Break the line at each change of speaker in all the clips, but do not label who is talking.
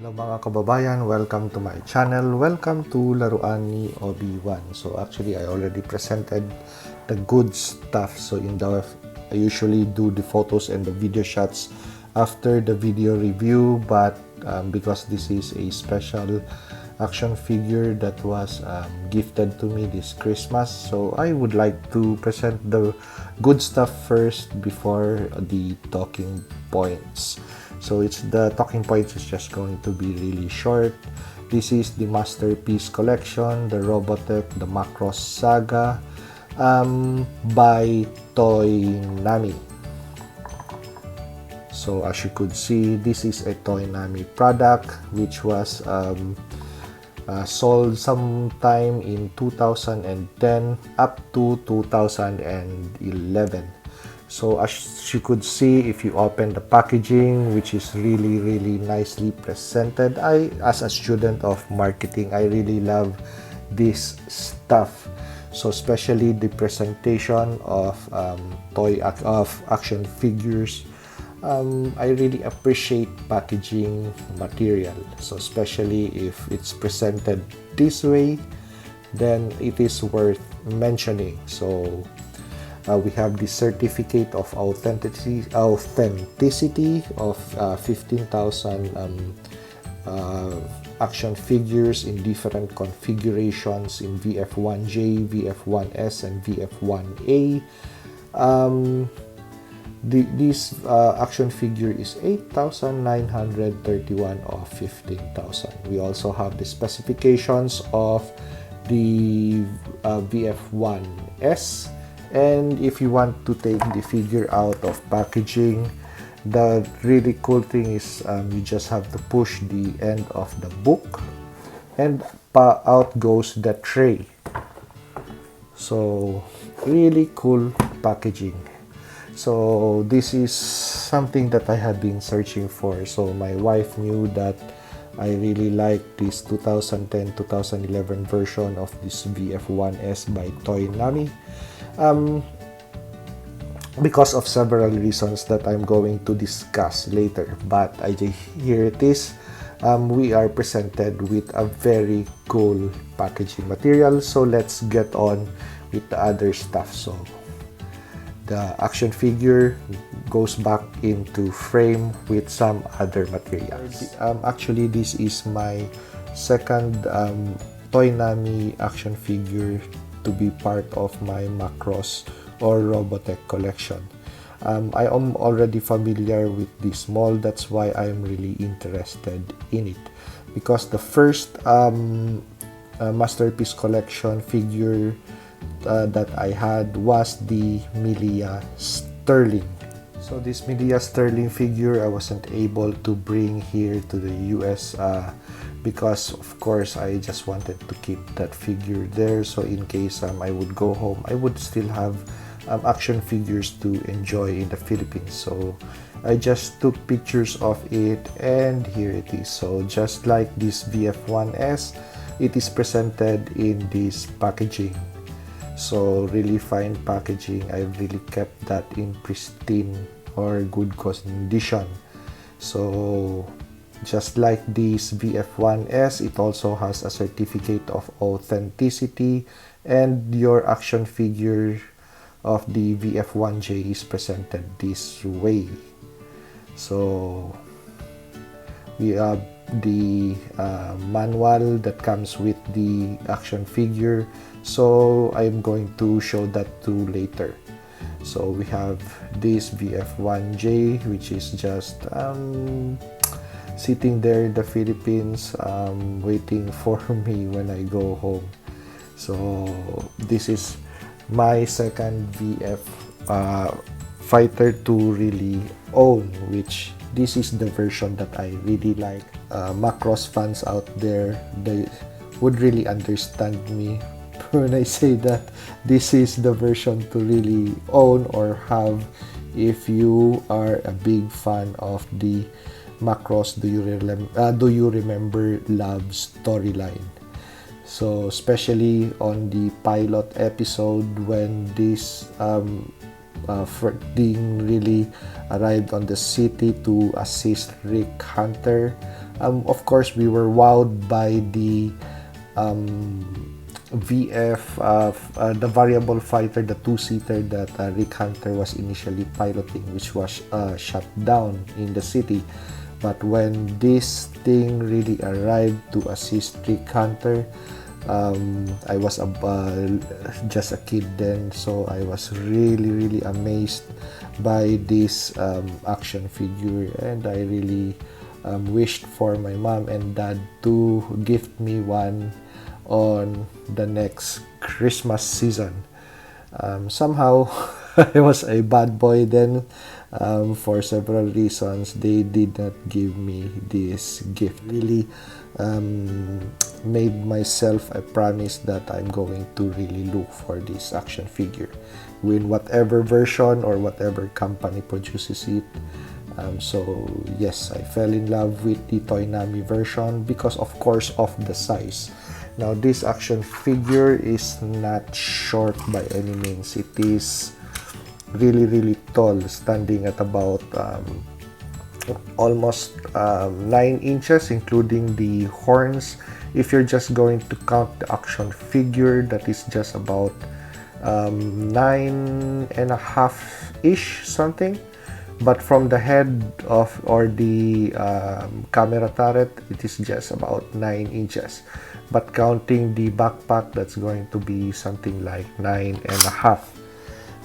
Hello mga kababayan, welcome to my channel. Welcome to Laruan ni Obi-Wan. So actually, I already presented the good stuff. So I usually do the photos and the video shots after the video review. But because this is a special action figure that was gifted to me this Christmas, so I would like to present the good stuff first before the talking points. So the talking points is just going to be really short. This is the Masterpiece Collection, the Robotech, the Macross Saga by Toynami. So as you could see, this is a Toynami product which was sold sometime in 2010 up to 2011. So as you could see, if you open the packaging, which is really nicely presented, as a student of marketing, I really love this stuff. So especially the presentation of action figures, I really appreciate packaging material. So especially if it's presented this way, then it is worth mentioning. So we have the certificate of authenticity of 15,000 action figures in different configurations in VF-1J, VF-1S, and VF-1A. This action figure is 8,931 of 15,000. We also have the specifications of the VF-1S. And if you want to take the figure out of packaging, the really cool thing is you just have to push the end of the book and out goes the tray. So really cool packaging. So this is something that I had been searching for. So my wife knew that I really like this 2010-2011 version of this VF-1S by Toynami. Because of several reasons that I'm going to discuss later, but here it is. We are presented with a very cool packaging material, so let's get on with the other stuff. So the action figure goes back into frame with some other materials. Actually, this is my second Toynami action figure to be part of my Macross or Robotech collection. I am already familiar with this mold, that's why I am really interested in it, because the first Masterpiece Collection figure that I had was the Milia Sterling. So this Milia Sterling figure I wasn't able to bring here to the US because of course I just wanted to keep that figure there, so in case I would go home, I would still have action figures to enjoy in the Philippines. So I just took pictures of it and here it is. So just like this VF-1S, it is presented in this packaging. So really fine packaging. I really kept that in pristine or good condition. So just like this VF-1S, it also has a certificate of authenticity, and your action figure of the VF-1J is presented this way. So we have the manual that comes with the action figure, so I'm going to show that too later. So we have this VF-1J, which is just sitting there in the Philippines, waiting for me when I go home. So this is my second VF fighter to really own, which this is the version that I really like. Macross fans out there, they would really understand me when I say that this is the version to really own or have if you are a big fan of the Macross Do You Remember Love storyline. So especially on the pilot episode when this Ferding really arrived on the city to assist Rick Hunter Of course, we were wowed by the the variable fighter, the two-seater that Rick Hunter was initially piloting, which was shut down in the city. But when this thing really arrived to assist Rick Hunter, I was just a kid then, so I was really amazed by this action figure, and I really wished for my mom and dad to gift me one on the next Christmas season. Somehow I was a bad boy then. For several reasons, they did not give me this gift. Really made myself a promise that I'm going to really look for this action figure with whatever version or whatever company produces it. So yes, I fell in love with the Toynami version because of course of the size. Now this action figure is not short by any means. It is really tall, standing at about almost 9 inches, including the horns. If you're just going to count the action figure, that is just about 9.5-ish something. But from the head of or the camera turret, it is just about 9 inches. But counting the backpack, that's going to be something like 9.5.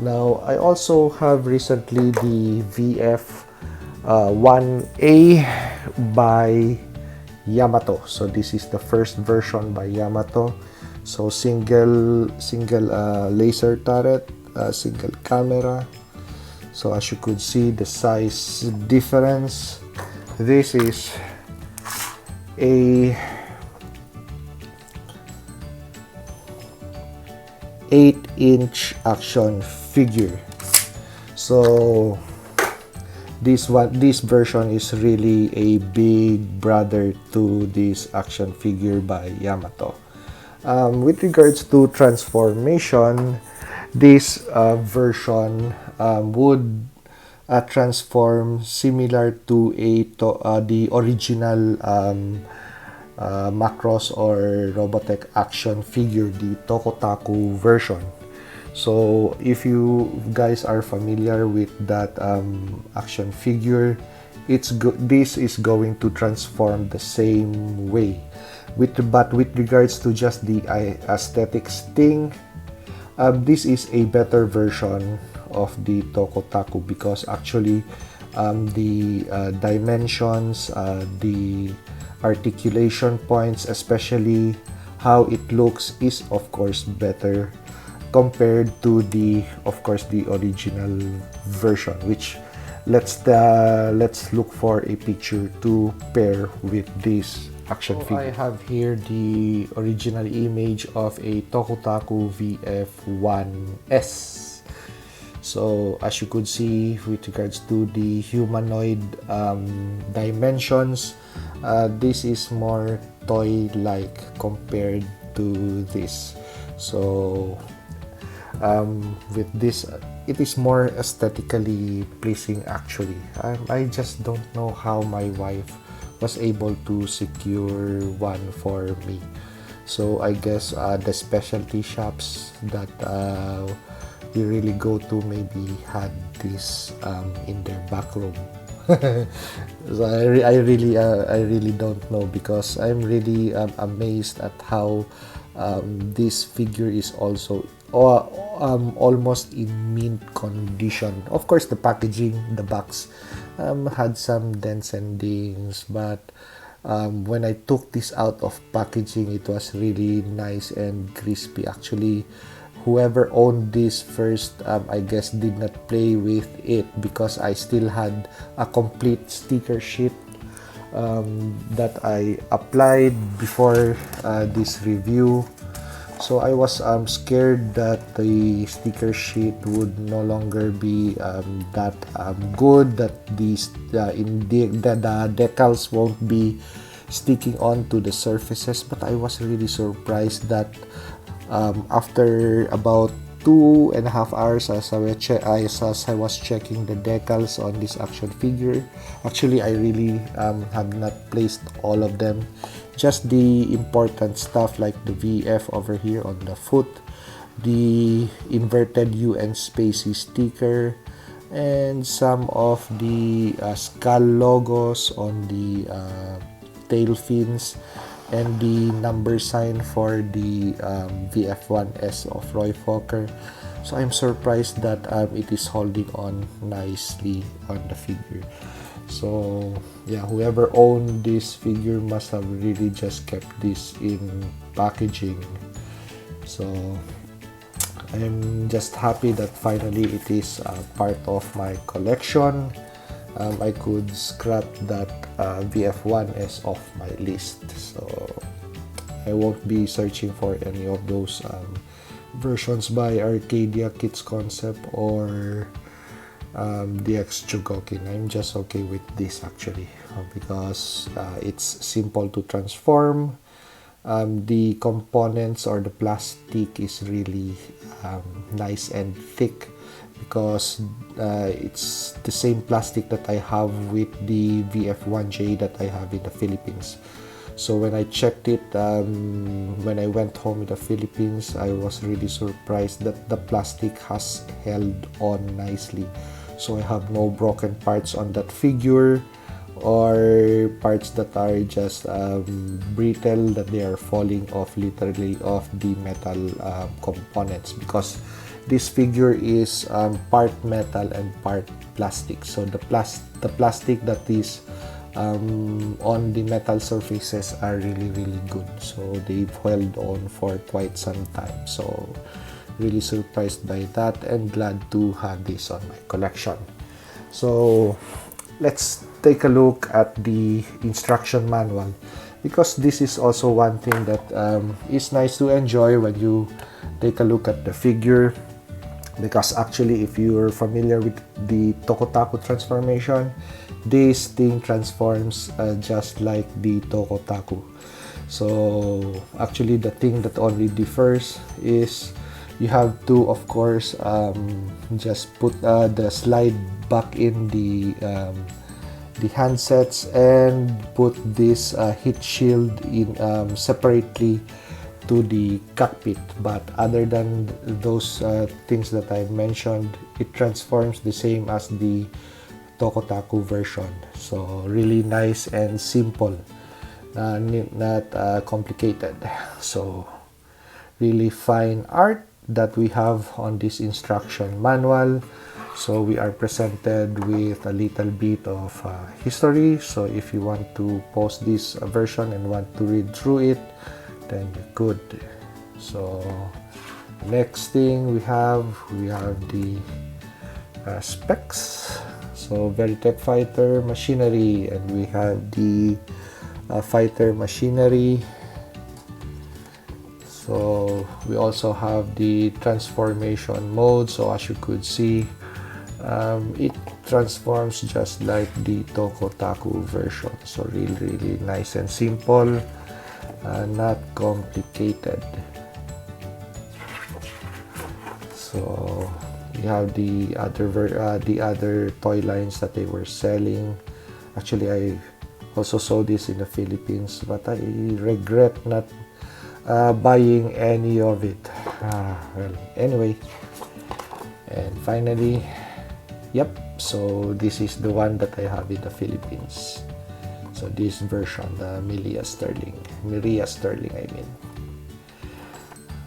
Now, I also have recently the VF-1A by Yamato. So this is the first version by Yamato. So single laser turret, single camera. So as you could see, the size difference. This is a 8-inch action figure. So this version is really a big brother to this action figure by Yamato. With regards to transformation, this version would transform similar to the original Macross or Robotech action figure, the Tokotaku version. So if you guys are familiar with that action figure, this is going to transform the same way. But with regards to just the aesthetics thing, this is a better version of the Tokotaku because actually the dimensions, the articulation points, especially how it looks, is of course better compared to the original version, which let's look for a picture to pair with this action figure. I have here the original image of a Tokotaku VF-1S. So as you could see, with regards to the humanoid dimensions, this is more toy-like compared to this. So with this, it is more aesthetically pleasing actually. I just don't know how my wife was able to secure one for me. So I guess the specialty shops that we really go to maybe had this in their back room. So I really don't know, because I'm really amazed at how this figure is also almost in mint condition. Of course, the packaging, the box had some dents and dings, but when I took this out of packaging, it was really nice and crispy. Actually, whoever owned this first, I guess, did not play with it, because I still had a complete sticker sheet that I applied before this review. So I was scared that the sticker sheet would no longer be that good, that the decals won't be sticking onto the surfaces. But I was really surprised that after about 2.5 hours as I was checking the decals on this action figure. Actually, I really have not placed all of them, just the important stuff like the VF over here on the foot, the inverted U and spacey sticker, and some of the skull logos on the tail fins, and the number sign for the VF-1S of Roy Fokker. So I'm surprised that it is holding on nicely on the figure. So yeah, whoever owned this figure must have really just kept this in packaging. So I'm just happy that finally it is part of my collection. I could scrap that VF-1S off my list, so I won't be searching for any of those versions by Arcadia Kids Concept or DX Chugokin. I'm just okay with this actually, because it's simple to transform. The components or the plastic is really nice and thick, because it's the same plastic that I have with the VF-1J that I have in the Philippines. So when I checked it, when I went home in the Philippines, I was really surprised that the plastic has held on nicely. So I have no broken parts on that figure, or parts that are just brittle, that they are falling off literally off the metal components, because this figure is part metal and part plastic. So the plastic that is on the metal surfaces are really good, so they've held on for quite some time. So really surprised by that and glad to have this on my collection. So let's take a look at the instruction manual, because this is also one thing that is nice to enjoy when you take a look at the figure. Because actually, if you're familiar with the Tokotaku transformation, this thing transforms just like the Tokotaku. So actually, the thing that only differs is you have to, of course, just put the slide back in the handsets and put this heat shield in separately to the cockpit. But other than those things that I mentioned, it transforms the same as the Tokotaku version. So really nice and simple, not complicated. So really fine art that we have on this instruction manual. So we are presented with a little bit of history. So if you want to pause this version and want to read through it, then you could. So next thing we have the specs. So Veritech fighter machinery, and we have the fighter machinery. So we also have the transformation mode. So as you could see, it transforms just like the Tokotaku version. So really nice and simple, not complicated. So we have the other toy lines that they were selling. Actually, I also saw this in the Philippines, but I regret not buying any of it. Well, anyway, and finally, yep, so this is the one that I have in the Philippines. So this version, the Miria Sterling, I mean.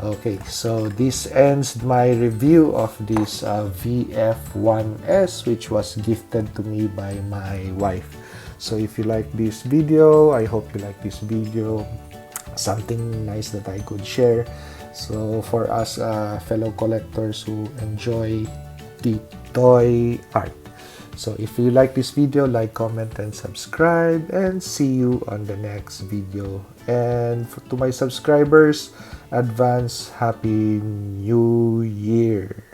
Okay, so this ends my review of this VF-1S, which was gifted to me by my wife. So if you like this video, I hope you like this video, something nice that I could share. So for us fellow collectors who enjoy the toy art. So if you like this video, like, comment, and subscribe, and see you on the next video. And to my subscribers, advance Happy New Year!